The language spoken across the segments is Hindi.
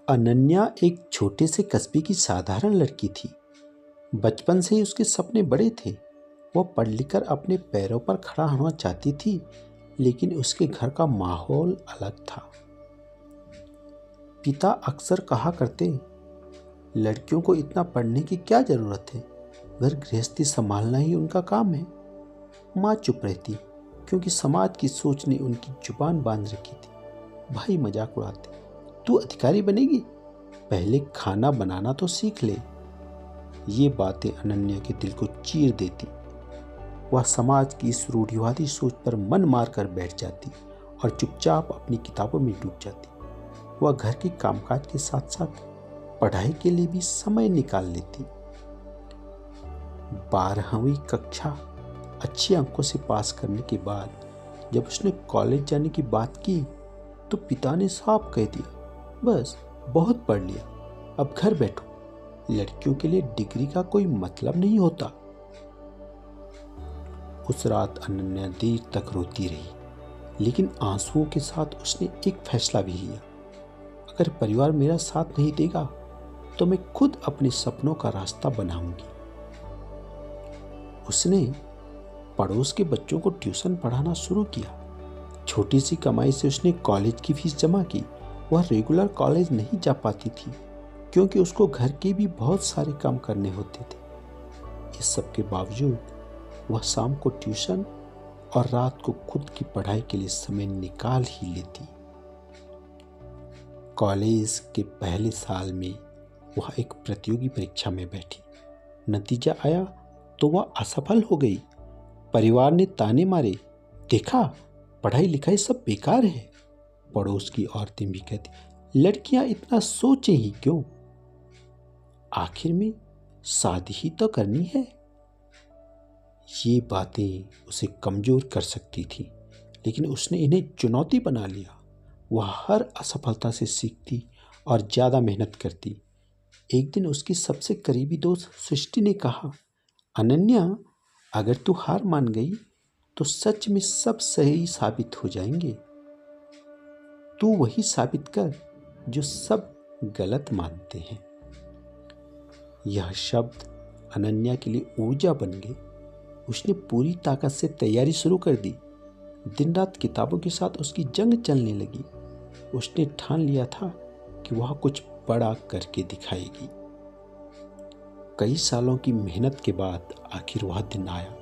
अनन्या एक छोटे से कस्बे की साधारण लड़की थी। बचपन से ही उसके सपने बड़े थे। वह पढ़ लिख कर अपने पैरों पर खड़ा होना चाहती थी, लेकिन उसके घर का माहौल अलग था। पिता अक्सर कहा करते, लड़कियों को इतना पढ़ने की क्या जरूरत है, घर गृहस्थी संभालना ही उनका काम है। माँ चुप रहती, क्योंकि समाज की सोच ने उनकी जुबान बांध रखी थी। भाई मजाक उड़ाते, तू अधिकारी बनेगी, पहले खाना बनाना तो सीख ले। ये बातें अनन्या के दिल को चीर देती। वह समाज की इस रूढ़िवादी सोच पर मन मार कर बैठ जाती और चुपचाप अपनी किताबों में डूब जाती। वह घर के कामकाज के साथ साथ पढ़ाई के लिए भी समय निकाल लेती। 12वीं कक्षा अच्छे अंकों से पास करने के बाद जब उसने कॉलेज जाने की बात की तो पिता ने साफ कह दिया, बस बहुत पढ़ लिया, अब घर बैठो, लड़कियों के लिए डिग्री का कोई मतलब नहीं होता। उस रात अनन्या देर तक रोती रही, लेकिन आंसुओं के साथ उसने एक फैसला भी लिया। अगर परिवार मेरा साथ नहीं देगा तो मैं खुद अपने सपनों का रास्ता बनाऊंगी। उसने पड़ोस के बच्चों को ट्यूशन पढ़ाना शुरू किया। छोटी सी कमाई से उसने कॉलेज की फीस जमा की। वह रेगुलर कॉलेज नहीं जा पाती थी, क्योंकि उसको घर के भी बहुत सारे काम करने होते थे। इस सब के बावजूद वह शाम को ट्यूशन और रात को खुद की पढ़ाई के लिए समय निकाल ही लेती। कॉलेज के पहले साल में वह एक प्रतियोगी परीक्षा में बैठी। नतीजा आया तो वह असफल हो गई। परिवार ने ताने मारे, देखा पढ़ाई लिखाई सब बेकार है। पड़ोस की औरतें भी कहती, लड़कियां इतना सोचें ही क्यों, आखिर में शादी ही तो करनी है। ये बातें उसे कमजोर कर सकती थी, लेकिन उसने इन्हें चुनौती बना लिया। वह हर असफलता से सीखती और ज्यादा मेहनत करती। एक दिन उसकी सबसे करीबी दोस्त सृष्टि ने कहा, अनन्या, अगर तू हार मान गई तो सच में सब सही साबित हो जाएंगे। तू वही साबित कर जो सब गलत मानते हैं। यह शब्द अनन्या के लिए ऊर्जा बन गए। उसने पूरी ताकत से तैयारी शुरू कर दी। दिन रात किताबों के साथ उसकी जंग चलने लगी। उसने ठान लिया था कि वह कुछ बड़ा करके दिखाएगी। कई सालों की मेहनत के बाद आखिर वह दिन आया।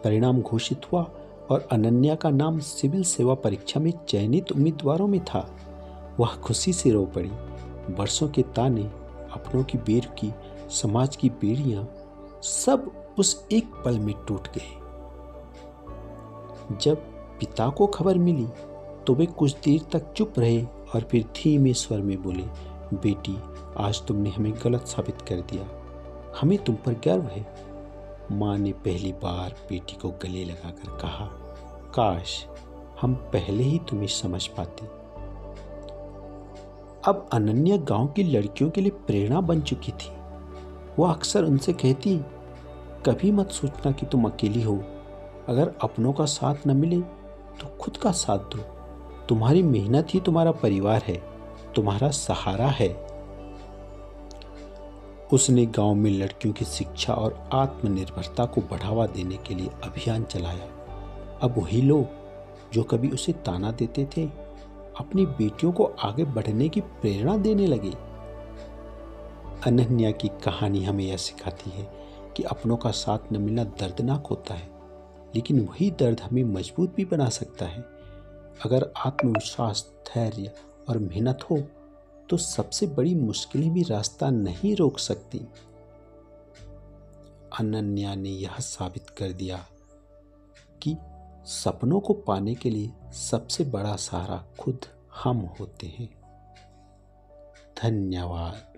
परिणाम घोषित हुआ और अनन्या का नाम सिविल सेवा परीक्षा में चयनित उम्मीदवारों में था। वह खुशी से रो पड़ी। बरसों के ताने, अपनों की बेरुखी, समाज की बेड़ियां, सब उस एक पल में टूट गए। जब पिता को खबर मिली तो वे कुछ देर तक चुप रहे और फिर धीमे स्वर में बोले, बेटी, आज तुमने हमें गलत साबित कर दिया, हमें तुम पर गर्व है। माँ ने पहली बार बेटी को गले लगाकर कहा, काश हम पहले ही तुम्हें समझ पाते। अब अनन्या गांव की लड़कियों के लिए प्रेरणा बन चुकी थी। वह अक्सर उनसे कहती, कभी मत सोचना कि तुम अकेली हो। अगर अपनों का साथ न मिले तो खुद का साथ दो। तुम्हारी मेहनत ही तुम्हारा परिवार है, तुम्हारा सहारा है। उसने गांव में लड़कियों की शिक्षा और आत्मनिर्भरता को बढ़ावा देने के लिए अभियान चलाया। अब वही लोग जो कभी उसे ताना देते थे, अपनी बेटियों को आगे बढ़ने की प्रेरणा देने लगे। अनन्या की कहानी हमें यह सिखाती है कि अपनों का साथ न मिलना दर्दनाक होता है, लेकिन वही दर्द हमें मजबूत भी बना सकता है। अगर आत्मविश्वास, धैर्य और मेहनत हो तो सबसे बड़ी मुश्किलें भी रास्ता नहीं रोक सकती। अनन्या ने यह साबित कर दिया कि सपनों को पाने के लिए सबसे बड़ा सहारा खुद हम होते हैं। धन्यवाद।